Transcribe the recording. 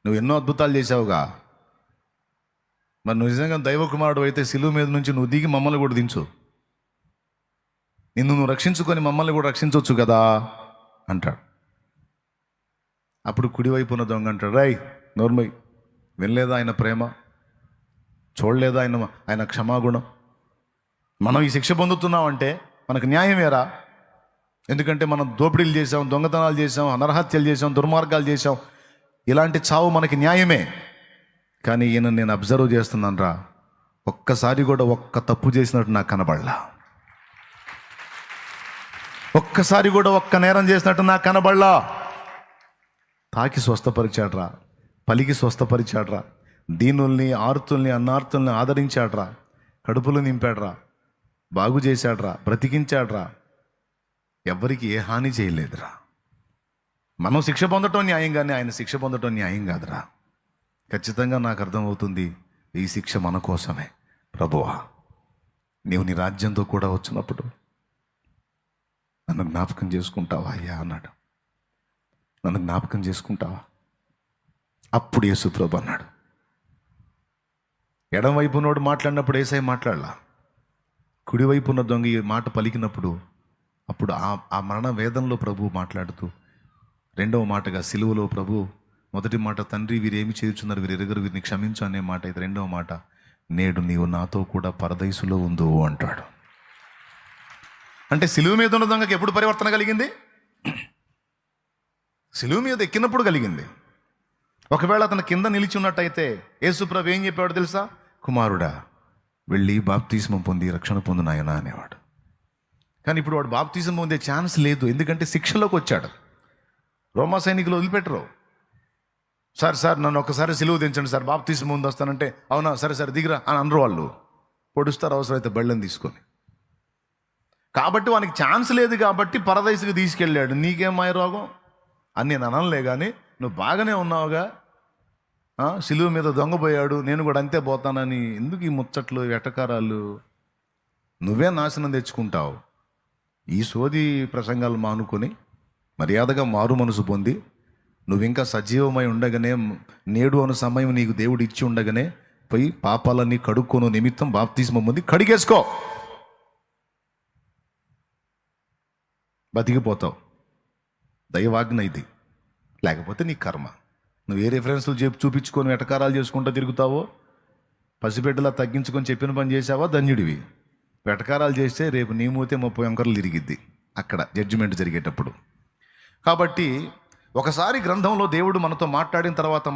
నువ్వు ఎన్నో అద్భుతాలు చేసావుగా, మరి నువ్వు నిజంగా దైవ కుమారుడు అయితే సిలువ మీద నుంచి నువ్వు దిగి మమ్మల్ని కూడా దించు, నిన్ను నువ్వు రక్షించుకొని మమ్మల్ని కూడా రక్షించవచ్చు కదా అంటాడు. అప్పుడు కుడివైపు ఉన్న దొంగ అంటాడు, రై నోర్మై, వినలేదా ఆయన ప్రేమ, చూడలేదా ఆయన క్షమాగుణం? మనం ఈ శిక్ష పొందుతున్నామంటే మనకు న్యాయమేరా? ఎందుకంటే మనం దోపిడీలు చేసాం, దొంగతనాలు చేసాం, అనర్హత్యలు చేసాం, దుర్మార్గాలు చేసాం. ఇలాంటి చావు మనకి న్యాయమే. కానీ ఈయన నేను అబ్జర్వ్ చేస్తున్నాను రా, ఒక్కసారి కూడా ఒక్క తప్పు చేసినట్టు నాకు కనబడలా, ఒక్కసారి కూడా ఒక్క నేరం చేసినట్టు నాకు కనబడలా. తాకి స్వస్థపరిచాడ్రా, పలికి స్వస్థపరిచాడ్రా, దీనుల్ని ఆర్తుల్ని అన్నార్తుల్ని ఆదరించాడ్రా, కడుపులు నింపాడ్రా, బాగు చేశాడ్రా, బ్రతికించాడ్రా, ఎవ్వరికి ఏ హాని చేయలేదురా. మనం శిక్ష పొందటం న్యాయం కానీ ఆయన శిక్ష పొందటం న్యాయం కాదురా. ఖచ్చితంగా నాకు అర్థమవుతుంది, ఈ శిక్ష మన కోసమే. ప్రభువా, నీవు నీ రాజ్యంతో కూడా వచ్చినప్పుడు నన్ను జ్ఞాపకం చేసుకుంటావా అయ్యా అన్నాడు. నన్ను జ్ఞాపకం చేసుకుంటావా? అప్పుడు యేసు ప్రభు అన్నాడు. ఎడమవైపు నోడు మాట్లాడినప్పుడు యేసయ్య మాట్లాడలా, కుడివైపు ఉన్న దొంగ ఈ మాట పలికినప్పుడు అప్పుడు ఆ మరణ వేదంలో ప్రభు మాట్లాడుతూ, రెండవ మాటగా సిలువలో ప్రభు మొదటి మాట, తండ్రి వీరేమి చేయుచున్నారు, వీరు ఎరుగరు, వీరిని క్షమించు అనే మాట. ఇది రెండవ మాట, నేడు నీవు నాతో కూడా పరదైసులో ఉందో అంటాడు. అంటే సిలువ మీద ఉన్న దొంగకి ఎప్పుడు పరివర్తన కలిగింది? సిలువ మీద ఎక్కినప్పుడు కలిగింది. ఒకవేళ అతను కింద నిలిచి ఉన్నట్టయితే యేసు ప్రభు ఏం చెప్పాడు తెలుసా? కుమారుడా, వెళ్ళి బాప్తిస్మం పొంది రక్షణ పొందు నాయనా అనేవాడు. కానీ ఇప్పుడు వాడు బాప్తిజం పొందే ఛాన్స్ లేదు, ఎందుకంటే శిక్షలోకి వచ్చాడు. రోమా సైనికులు వదిలిపెట్టరు. సార్ నన్ను ఒక్కసారి సిలువ దించండి సార్, బాప్తిజం ముందు వస్తానంటే, అవునా సరే దిగిరా అని అనరు వాళ్ళు, పొడుస్తారు అవసరమైతే బళ్ళని తీసుకొని. కాబట్టి వానికి ఛాన్స్ లేదు కాబట్టి పరదైసుకు తీసుకెళ్ళాడు. నీకేం మాయ రోగం అని నేను అనలే, కానీ నువ్వు బాగానే ఉన్నావుగా, సిలువ మీద దొంగపోయాడు, నేను కూడా అంతే పోతానని ఎందుకు ఈ ముచ్చట్లు ఎటకారాలు? నువ్వే నాశనం తెచ్చుకుంటావు. ఈ సోది ప్రసంగాలు మానుకొని మర్యాదగా మారు మనసు పొంది, నువ్వు ఇంకా సజీవమై ఉండగానే, నేడు అను సమయం నీకు దేవుడు ఇచ్చి ఉండగానే పోయి పాపాలన్నీ కడుక్కోను నిమిత్తం బాప్తిస్మం పొంది కడిగేసుకో, బతికిపోతావు. దైవాజ్ఞ ఇది, లేకపోతే నీ కర్మ. నువ్వు ఏ రిఫరెన్స్లు చూపించుకొని వెటకారాలు చేసుకుంటూ తిరుగుతావో, పసిబిడ్డలా తగ్గించుకొని చెప్పిన పని చేసావా ధన్యుడివి. వెటకారాలు చేస్తే రేపు నీ మూతే 30 అంకర్లు తిరిగిద్ది అక్కడ జడ్జిమెంట్ జరిగేటప్పుడు. కాబట్టి ఒకసారి గ్రంథంలో దేవుడు మనతో మాట్లాడిన తర్వాత